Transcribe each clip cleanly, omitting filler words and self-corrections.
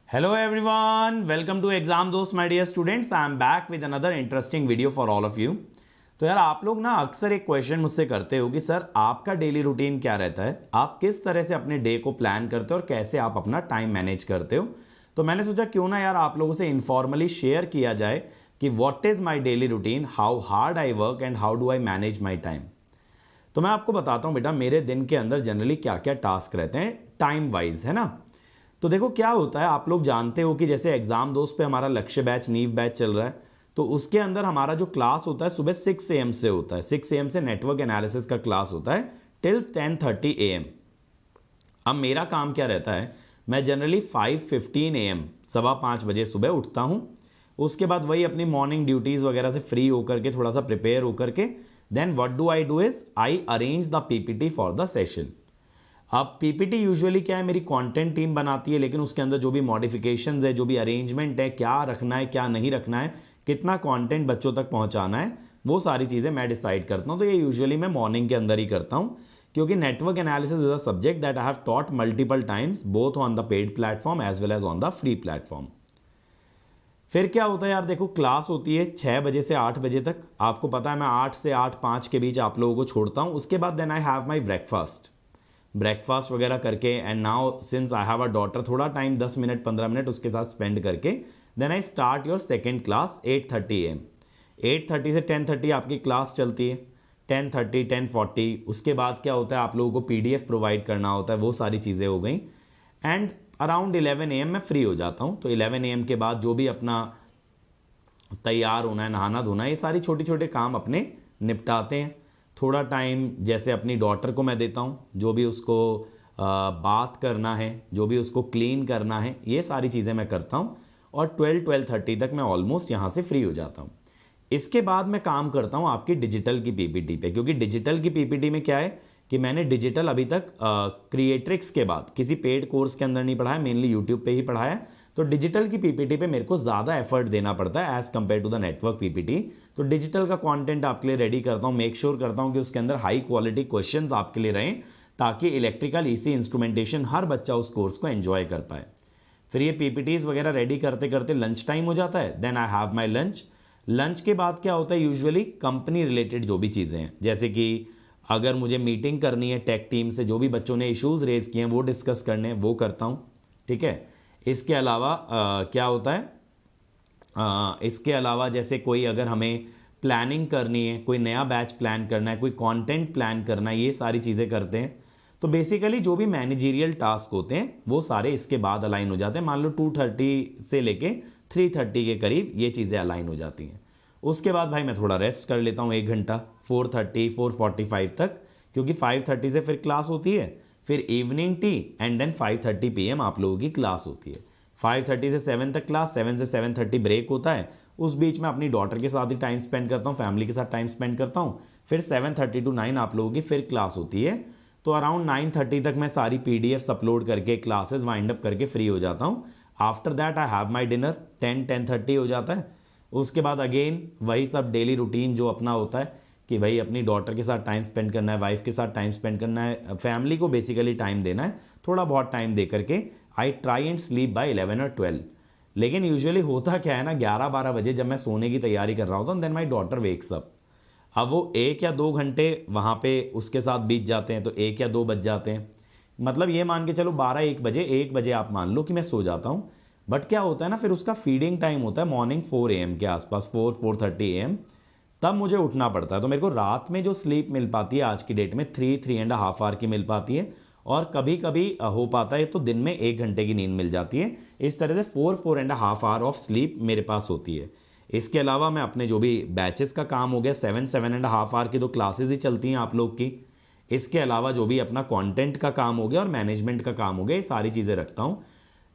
Hello everyone, welcome to Exam Dost my dear students. I am back with another interesting video for all of you. तो यार आप लोग ना अक्सर एक क्वेश्चन मुझसे करते हो कि सर आपका डेली रूटीन क्या रहता है, आप किस तरह से अपने डे को प्लान करते हो और कैसे आप अपना टाइम मैनेज करते हो। तो मैंने सोचा क्यों ना यार आप लोगों से इनफॉर्मली शेयर किया जाए कि what is my daily routine, how hard I work and how do I manage my time. तो मैं आपको बताता हूँ बेटा मेरे दिन के अंदर जनरली क्या क्या टास्क रहते हैं टाइम वाइज, है ना। तो देखो क्या होता है, आप लोग जानते हो कि जैसे एग्जाम दोस्त पे हमारा लक्ष्य बैच नीव बैच चल रहा है, तो उसके अंदर हमारा जो क्लास होता है सुबह 6 AM से होता है। 6 AM से नेटवर्क एनालिसिस का क्लास होता है टिल 10:30 AM। अब मेरा काम क्या रहता है, मैं जनरली 5:15 AM 5:15 बजे सुबह उठता हूँ। उसके बाद वही अपनी मॉर्निंग ड्यूटीज़ वगैरह से फ्री होकर के थोड़ा सा प्रिपेयर होकर के then what do I do is I arrange the PPT for the session. अब पीपीटी यूजुअली क्या है, मेरी कंटेंट टीम बनाती है, लेकिन उसके अंदर जो भी मॉडिफिकेशंस है, जो भी अरेंजमेंट है, क्या रखना है क्या नहीं रखना है, कितना कंटेंट बच्चों तक पहुंचाना है, वो सारी चीज़ें मैं डिसाइड करता हूं। तो ये यूजुअली मैं मॉर्निंग के अंदर ही करता हूं, क्योंकि network analysis is a subject that I have taught multiple times both on the paid platform as well as on the free platform. फिर क्या होता है यार, देखो क्लास होती है 6 बजे से 8 बजे तक। आपको पता है मैं 8 से 8:05 के बीच आप लोगों को छोड़ता हूँ। उसके बाद then I have my breakfast वगैरह करके and now since I have a daughter, थोड़ा टाइम 10 मिनट 15 मिनट उसके साथ स्पेंड करके then I start your second class 8:30 AM। 8:30 से 10:30 आपकी क्लास चलती है। 10:30 10:40 उसके बाद क्या होता है, आप लोगों को PDF प्रोवाइड करना होता है, वो सारी चीज़ें हो गई एंड अराउंड 11 AM मैं फ्री हो जाता हूँ। तो 11 AM के बाद जो भी अपना तैयार होना है, नहाना धोना है, ये सारी छोटे छोटे काम अपने निपटाते हैं। थोड़ा टाइम जैसे अपनी डॉटर को मैं देता हूँ, जो भी उसको बात करना है, जो भी उसको क्लीन करना है, ये सारी चीज़ें मैं करता हूँ और 12-12:30 तक मैं ऑलमोस्ट यहाँ से फ्री हो जाता हूँ। इसके बाद मैं काम करता हूँ आपकी डिजिटल की पीपीटी पे, क्योंकि डिजिटल की पीपीटी में क्या है कि मैंने डिजिटल अभी तक क्रिएट्रिक्स के बाद किसी पेड कोर्स के अंदर नहीं पढ़ाया, मेनली यूट्यूब पे ही पढ़ाया। तो डिजिटल की पीपीटी पे मेरे को ज़्यादा एफर्ट देना पड़ता है as compare to the network PPT. तो डिजिटल का कंटेंट आपके लिए रेडी करता हूँ, मेक श्योर करता हूँ कि उसके अंदर हाई क्वालिटी क्वेश्चंस आपके लिए रहें, ताकि इलेक्ट्रिकल ईसी इंस्ट्रूमेंटेशन हर बच्चा उस कोर्स को एंजॉय कर पाए। फिर ये पीपीटीज वगैरह रेडी करते करते लंच टाइम हो जाता है, then I have my lunch. Lunch के बाद क्या होता है, यूजुअली कंपनी रिलेटेड जो भी चीज़ें हैं, जैसे कि अगर मुझे मीटिंग करनी है टेक टीम से, जो भी बच्चों ने इश्यूज़ रेज किए हैं वो डिस्कस करने हैं, वो करता हूँ। ठीक है, इसके अलावा क्या होता है, इसके अलावा जैसे कोई अगर हमें प्लानिंग करनी है, कोई नया बैच प्लान करना है, कोई कंटेंट प्लान करना है, ये सारी चीज़ें करते हैं। तो बेसिकली जो भी मैनेजरियल टास्क होते हैं वो सारे इसके बाद अलाइन हो जाते हैं। मान लो 2:30 से लेके 3:30 के करीब ये चीज़ें अलाइन हो जाती हैं। उसके बाद भाई मैं थोड़ा रेस्ट कर लेता हूँ 1 घंटा 4:30 4:45 तक, क्योंकि 5:30 से फिर क्लास होती है, फिर evening tea and then 5:30 PM आप लोगों की क्लास होती है। 5:30 से 7 तक क्लास, 7 से 7:30 ब्रेक होता है। उस बीच में अपनी डॉटर के साथ ही टाइम स्पेंड करता हूँ, फैमिली के साथ टाइम स्पेंड करता हूँ। फिर 7:30 to 9 आप लोगों की फिर क्लास होती है। तो अराउंड 9:30 तक मैं सारी PDFs अपलोड करके क्लासेस वाइंड अप करके फ्री हो जाता हूँ। After that I have my dinner, 10-10:30 हो जाता है। उसके बाद अगेन वही सब डेली रूटीन जो अपना होता है कि भाई अपनी डॉटर के साथ टाइम स्पेंड करना है, वाइफ के साथ टाइम स्पेंड करना है, फैमिली को बेसिकली टाइम देना है। थोड़ा बहुत टाइम दे करके I try and sleep by 11 और 12। लेकिन यूजुअली होता क्या है ना, 11-12 बजे जब मैं सोने की तैयारी कर रहा होता हूँ, then my daughter wakes up. अब वो 1 या 2 घंटे वहाँ पे उसके साथ बीत जाते हैं, तो 1 या 2 बज जाते हैं। मतलब ये मान के चलो 12-1 बजे, 1 बजे आप मान लो कि मैं सो जाता हूँ। बट क्या होता है ना, फिर उसका फीडिंग टाइम होता है मॉर्निंग 4 AM के आसपास, 4-4:30 AM, तब मुझे उठना पड़ता है। तो मेरे को रात में जो स्लीप मिल पाती है आज की डेट में 3-3.5 आवर की मिल पाती है, और कभी कभी हो पाता है तो दिन में 1 घंटे की नींद मिल जाती है। इस तरह से 4-4.5 आवर ऑफ स्लीप मेरे पास होती है। इसके अलावा मैं अपने जो भी बैचेस का काम हो गया, 7-7.5 आवर की तो क्लासेस ही चलती हैं आप लोग की। इसके अलावा जो भी अपना कंटेंट का काम हो गया और मैनेजमेंट का काम हो गया, ये सारी चीज़ें रखता हूँ।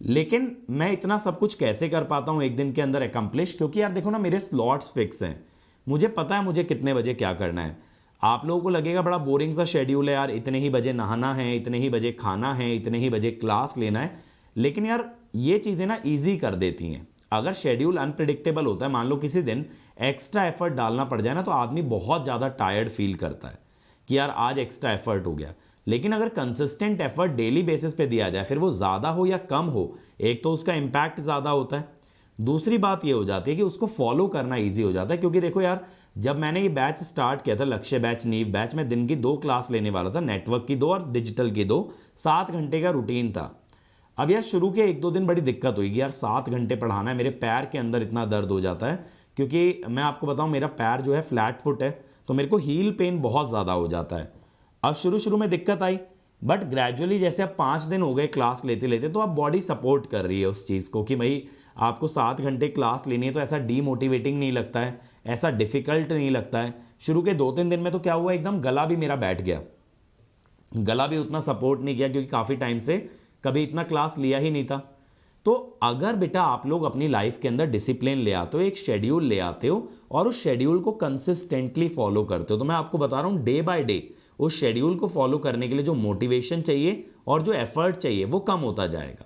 लेकिन मैं इतना सब कुछ कैसे कर पाता हूँ एक दिन के अंदर एकम्प्लिश, क्योंकि यार देखो ना मेरे स्लॉट्स फिक्स हैं, मुझे पता है मुझे कितने बजे क्या करना है। आप लोगों को लगेगा बड़ा बोरिंग सा शेड्यूल है यार, इतने ही बजे नहाना है, इतने ही बजे खाना है, इतने ही बजे क्लास लेना है। लेकिन यार ये चीज़ें ना ईजी कर देती हैं। अगर शेड्यूल अनप्रिडिक्टेबल होता है, मान लो किसी दिन एक्स्ट्रा एफर्ट डालना पड़ जाए ना, तो आदमी बहुत ज़्यादा टायर्ड फील करता है कि यार आज एक्स्ट्रा एफर्ट हो गया। लेकिन अगर कंसिस्टेंट एफर्ट डेली बेसिस पे दिया जाए, फिर वो ज़्यादा हो या कम हो, एक तो उसका इम्पैक्ट ज़्यादा होता है, दूसरी बात ये हो जाती है कि उसको फॉलो करना ईजी हो जाता है। क्योंकि देखो यार, जब मैंने ये बैच स्टार्ट किया था, लक्ष्य बैच, नीव बैच, मैं दिन की 2 क्लास लेने वाला था, नेटवर्क की 2 और डिजिटल की 2, 7 घंटे का रूटीन था। अब यार शुरू के 1-2 दिन बड़ी दिक्कत हुई कि यार 7 घंटे पढ़ाना है, मेरे पैर के अंदर इतना दर्द हो जाता है, क्योंकि मैं आपको बताऊं मेरा पैर जो है फ्लैट फुट है, तो मेरे को हील पेन बहुत ज़्यादा हो जाता है। अब शुरू शुरू में दिक्कत आई, बट ग्रेजुअली जैसे अब 5 दिन हो गए क्लास लेते लेते, तो अब बॉडी सपोर्ट कर रही है उस चीज़ को कि भाई आपको 7 घंटे क्लास लेनी है, तो ऐसा डीमोटिवेटिंग नहीं लगता है, ऐसा डिफिकल्ट नहीं लगता है। शुरू के 2-3 दिन में तो क्या हुआ, एकदम गला भी मेरा बैठ गया, गला भी उतना सपोर्ट नहीं किया, क्योंकि काफ़ी टाइम से कभी इतना क्लास लिया ही नहीं था। तो अगर बेटा आप लोग अपनी लाइफ के अंदर डिसिप्लिन ले आते हो, एक शेड्यूल ले आते हो और उस शेड्यूल को कंसिस्टेंटली फॉलो करते हो, तो मैं आपको बता रहा हूं डे बाय डे उस शेड्यूल को फॉलो करने के लिए जो मोटिवेशन चाहिए और जो एफर्ट चाहिए वो कम होता जाएगा।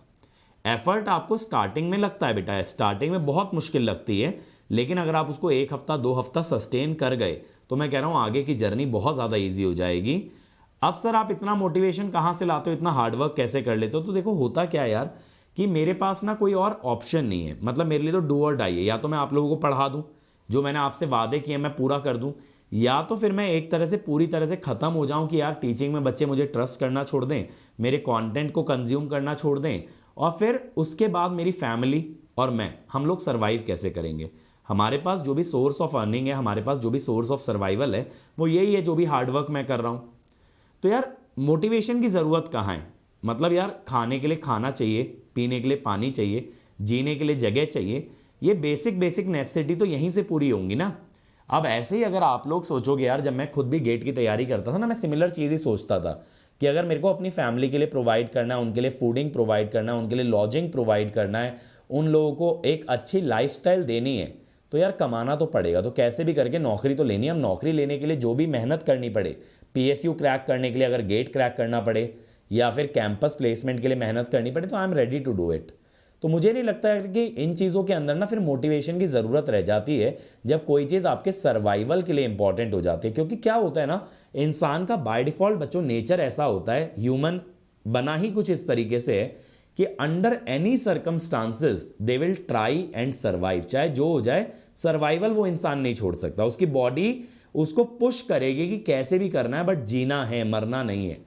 एफर्ट आपको स्टार्टिंग में लगता है बेटा, स्टार्टिंग में बहुत मुश्किल लगती है, लेकिन अगर आप उसको 1 हफ्ता 2 हफ्ता सस्टेन कर गए, तो मैं कह रहा हूं आगे की जर्नी बहुत ज़्यादा ईजी हो जाएगी। अब सर आप इतना मोटिवेशन कहाँ से लाते हो, इतना हार्डवर्क कैसे कर लेते हो? तो देखो होता क्या है यार कि मेरे पास ना कोई और ऑप्शन नहीं है, मतलब मेरे लिए तो डू और डाई है, या तो मैं आप लोगों को पढ़ा दूं, जो मैंने आपसे वादे किए मैं पूरा कर दूं, या तो फिर मैं एक तरह से पूरी तरह से ख़त्म हो जाऊं कि यार टीचिंग में बच्चे मुझे ट्रस्ट करना छोड़ दें, मेरे कंटेंट को कंज्यूम करना छोड़ दें, और फिर उसके बाद मेरी फैमिली और मैं, हम लोग सर्वाइव कैसे करेंगे? हमारे पास जो भी सोर्स ऑफ अर्निंग है, हमारे पास जो भी सोर्स ऑफ सर्वाइवल है, वो यही है जो भी हार्डवर्क मैं कर रहा हूँ। तो यार मोटिवेशन की ज़रूरत कहाँ है? मतलब यार खाने के लिए खाना चाहिए, पीने के लिए पानी चाहिए, जीने के लिए जगह चाहिए, ये बेसिक नेसेसिटी तो यहीं से पूरी होंगी ना। अब ऐसे ही अगर आप लोग सोचोगे यार, जब मैं खुद भी गेट की तैयारी करता था ना, मैं सिमिलर चीज़ ही सोचता था कि अगर मेरे को अपनी फैमिली के लिए प्रोवाइड करना है, उनके लिए फूडिंग प्रोवाइड करना है, उनके लिए लॉजिंग प्रोवाइड करना है, उन लोगों को एक अच्छी लाइफस्टाइल देनी है, तो यार कमाना तो पड़ेगा, तो कैसे भी करके नौकरी तो लेनी है। हम नौकरी लेने के लिए जो भी मेहनत करनी पड़े, पीएसयू क्रैक करने के लिए अगर गेट क्रैक करना पड़े, या फिर कैंपस प्लेसमेंट के लिए मेहनत करनी पड़े, तो I am ready to do it. तो मुझे नहीं लगता है कि इन चीज़ों के अंदर ना फिर मोटिवेशन की ज़रूरत रह जाती है, जब कोई चीज़ आपके सर्वाइवल के लिए इंपॉर्टेंट हो जाती है। क्योंकि क्या होता है ना, इंसान का बाय डिफॉल्ट बच्चों नेचर ऐसा होता है, ह्यूमन बना ही कुछ इस तरीके से है कि under any circumstances they will try and survive. चाहे जो हो जाए, सर्वाइवल वो इंसान नहीं छोड़ सकता, उसकी बॉडी उसको पुश करेगी कि कैसे भी करना है, बट जीना है, मरना नहीं है।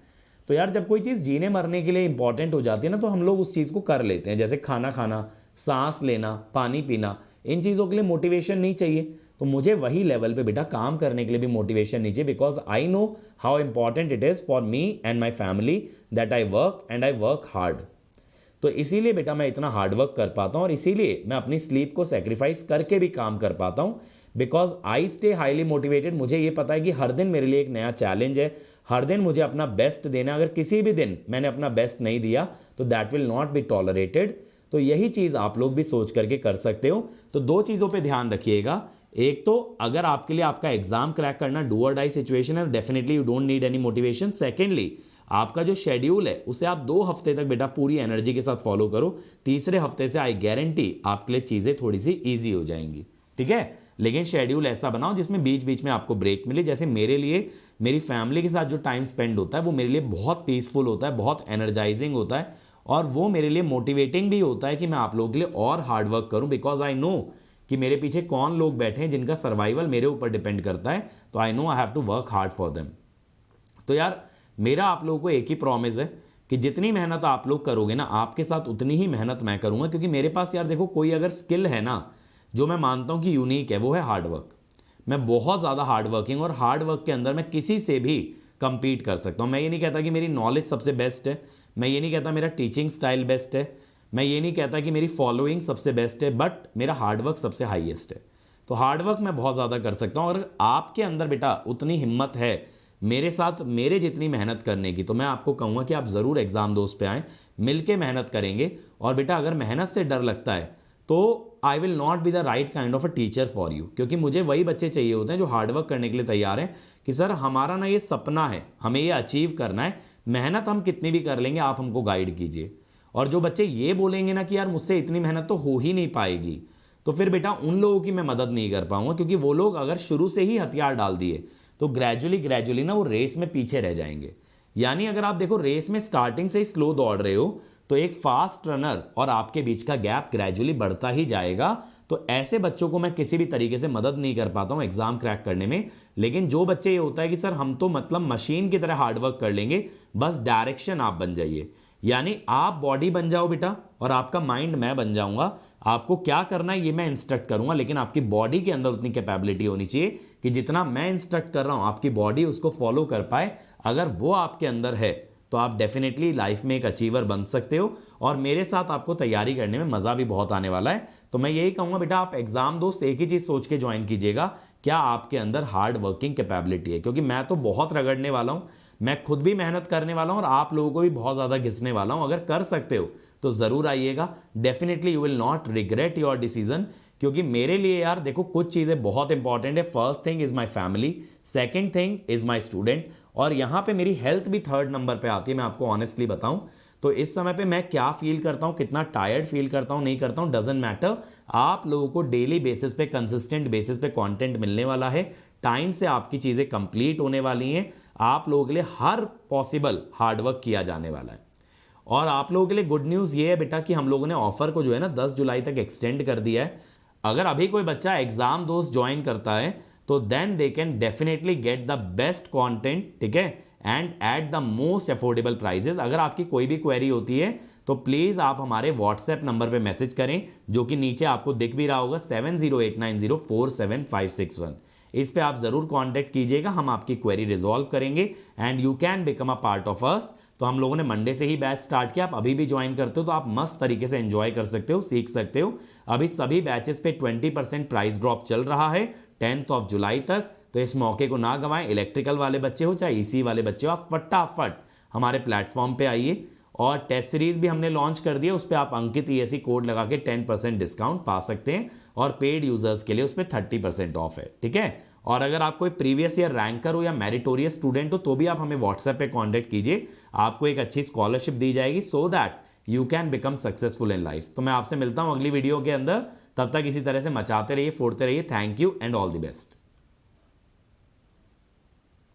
तो यार जब कोई चीज़ जीने मरने के लिए इंपॉर्टेंट हो जाती है ना, तो हम लोग उस चीज़ को कर लेते हैं। जैसे खाना खाना, सांस लेना, पानी पीना, इन चीज़ों के लिए मोटिवेशन नहीं चाहिए, तो मुझे वही लेवल पे बेटा काम करने के लिए भी मोटिवेशन नहीं चाहिए, because I know how important it is for me and my family that I work and I work hard. तो इसीलिए बेटा मैं इतना हार्डवर्क कर पाता हूँ, और इसीलिए मैं अपनी स्लीप को सेक्रीफाइस करके भी काम कर पाता हूँ, because I stay highly motivated. मुझे ये पता है कि हर दिन मेरे लिए एक नया चैलेंज है, हर दिन मुझे अपना बेस्ट देना। अगर किसी भी दिन मैंने अपना बेस्ट नहीं दिया, तो that will not be tolerated. तो यही चीज़ आप लोग भी सोच करके कर सकते हो। तो 2 चीज़ों पे ध्यान रखिएगा, एक तो अगर आपके लिए आपका एग्जाम क्रैक करना डू और डाई सिचुएशन है, definitely you don't need any motivation. Secondly, आपका जो शेड्यूल है उसे आप 2 हफ्ते तक बेटा पूरी एनर्जी के साथ फॉलो करो, तीसरे हफ्ते से आई गारंटी आपके लिए चीज़ें थोड़ी सी ईजी हो जाएंगी, ठीक है? लेकिन शेड्यूल ऐसा बनाओ जिसमें बीच बीच में आपको ब्रेक मिले। जैसे मेरे लिए मेरी फैमिली के साथ जो टाइम स्पेंड होता है, वो मेरे लिए बहुत पीसफुल होता है, बहुत एनर्जाइजिंग होता है, और वो मेरे लिए मोटिवेटिंग भी होता है कि मैं आप लोगों के लिए और हार्डवर्क करूं, बिकॉज आई नो कि मेरे पीछे कौन लोग बैठे हैं जिनका सर्वाइवल मेरे ऊपर डिपेंड करता है। तो I know I have to work hard for them. तो यार मेरा आप लोगों को एक ही प्रॉमिस है कि जितनी मेहनत आप लोग करोगे ना, आपके साथ उतनी ही मेहनत मैं करूंगा। क्योंकि मेरे पास यार देखो, कोई अगर स्किल है ना जो मैं मानता हूं कि यूनिक है, वो है हार्डवर्क। मैं बहुत ज़्यादा हार्डवर्किंग, और हार्डवर्क के अंदर मैं किसी से भी कंपीट कर सकता हूं। मैं ये नहीं कहता कि मेरी नॉलेज सबसे बेस्ट है, मैं ये नहीं कहता मेरा टीचिंग स्टाइल बेस्ट है, मैं ये नहीं कहता कि मेरी फॉलोइंग सबसे बेस्ट है, बट मेरा हार्डवर्क सबसे हाईएस्ट है। तो हार्डवर्क मैं बहुत ज़्यादा कर सकता हूं। और आपके अंदर बेटा उतनी हिम्मत है मेरे साथ मेरे जितनी मेहनत करने की, तो मैं आपको कहूँगा कि आप ज़रूर एग्ज़ाम दोस्त पे आएँ, मिल के मेहनत करेंगे। और बेटा अगर मेहनत से डर लगता है, तो I will not be the right kind of a teacher for you. क्योंकि मुझे वही बच्चे चाहिए होते हैं जो हार्डवर्क करने के लिए तैयार हैं, कि सर हमारा ना ये सपना है, हमें ये अचीव करना है, मेहनत हम कितनी भी कर लेंगे, आप हमको गाइड कीजिए। और जो बच्चे ये बोलेंगे ना कि यार मुझसे इतनी मेहनत तो हो ही नहीं पाएगी, तो फिर बेटा उन लोगों की मैं मदद नहीं कर पाऊंगा। क्योंकि वो लोग अगर शुरू से ही हथियार डाल दिए, तो ग्रेजुअली ना वो रेस में पीछे रह जाएंगे। यानी अगर आप देखो रेस में स्टार्टिंग से ही स्लो दौड़ रहे हो तो एक फास्ट रनर और आपके बीच का गैप ग्रेजुअली बढ़ता ही जाएगा। तो ऐसे बच्चों को मैं किसी भी तरीके से मदद नहीं कर पाता हूं एग्जाम क्रैक करने में। लेकिन जो बच्चे ये होता है कि सर हम तो मतलब मशीन की तरह हार्डवर्क कर लेंगे, बस डायरेक्शन आप बन जाइए, यानी आप बॉडी बन जाओ बेटा और आपका माइंड मैं बन जाऊंगा। आपको क्या करना है ये मैं इंस्ट्रक्ट करूंगा, लेकिन आपकी बॉडी के अंदर उतनी कैपेबिलिटी होनी चाहिए कि जितना मैं इंस्ट्रक्ट कर रहा हूं आपकी बॉडी उसको फॉलो कर पाए। अगर वो आपके अंदर है तो आप डेफिनेटली लाइफ में एक अचीवर बन सकते हो और मेरे साथ आपको तैयारी करने में मजा भी बहुत आने वाला है। तो मैं यही कहूंगा बेटा आप एग्जाम दोस्त एक ही चीज सोच के ज्वाइन कीजिएगा, क्या आपके अंदर हार्ड वर्किंग कैपेबिलिटी है, क्योंकि मैं तो बहुत रगड़ने वाला हूं, मैं खुद भी मेहनत करने वाला हूं और आप लोगों को भी बहुत ज्यादा घिसने वाला हूं। अगर कर सकते हो तो जरूर आइएगा, definitely you will not regret your decision. क्योंकि मेरे लिए यार देखो कुछ चीजें बहुत इंपॉर्टेंट है। First thing is my family, second thing is my student, और यहां पे मेरी हेल्थ भी थर्ड नंबर पे आती है। मैं आपको ऑनेस्टली बताऊं तो इस समय पे मैं क्या फील करता हूं, कितना टायर्ड फील करता हूं, नहीं करता हूं, डजंट मैटर। आप लोगों को डेली बेसिस पे कंसिस्टेंट बेसिस पे कंटेंट मिलने वाला है, टाइम से आपकी चीजें कंप्लीट होने वाली हैं, आप लोगों के लिए हर पॉसिबल हार्डवर्क किया जाने वाला है। और आप लोगों के लिए गुड न्यूज़ ये है बेटा कि हम लोगों ने ऑफर को जो है ना 10 जुलाई तक एक्सटेंड कर दिया है। अगर अभी कोई बच्चा एग्जाम दोस्त ज्वाइन करता है तो then they can definitely get the best content, ठीक है, and at the most affordable prices. अगर आपकी कोई भी क्वेरी होती है तो प्लीज आप हमारे व्हाट्सएप नंबर पे मैसेज करें, जो कि नीचे आपको दिख भी रहा होगा 7089047561। इस पे आप जरूर कांटेक्ट कीजिएगा, हम आपकी क्वेरी रिजॉल्व करेंगे and you can become a part of us. तो हम लोगों ने मंडे से ही बैच स्टार्ट किया, आप अभी भी ज्वाइन करते हो तो आप मस्त तरीके से एंजॉय कर सकते हो, सीख सकते हो। अभी सभी बैचेस पे 20% प्राइस ड्रॉप चल रहा है 10th ऑफ जुलाई तक, तो इस मौके को ना गंवाएं। इलेक्ट्रिकल वाले बच्चे हो चाहे ईसी वाले बच्चे हो, आप फटाफट हमारे प्लेटफॉर्म पे आइए। और टेस्ट सीरीज भी हमने लॉन्च कर दिया, उस पर आप अंकित ईएससी कोड लगा के 10% डिस्काउंट पा सकते हैं और पेड यूजर्स के लिए उस पर 30% ऑफ है, ठीक है। और अगर आप कोई प्रीवियस ईयर रैंकर हो या मेरिटोरियस स्टूडेंट हो तो भी आप हमें व्हाट्सएप पे कांटेक्ट कीजिए, आपको एक अच्छी स्कॉलरशिप दी जाएगी so that you can become successful in life. तो मैं आपसे मिलता हूं अगली वीडियो के अंदर, तब तक इसी तरह से मचाते रहिए, फोड़ते रहिए। Thank you and all the best.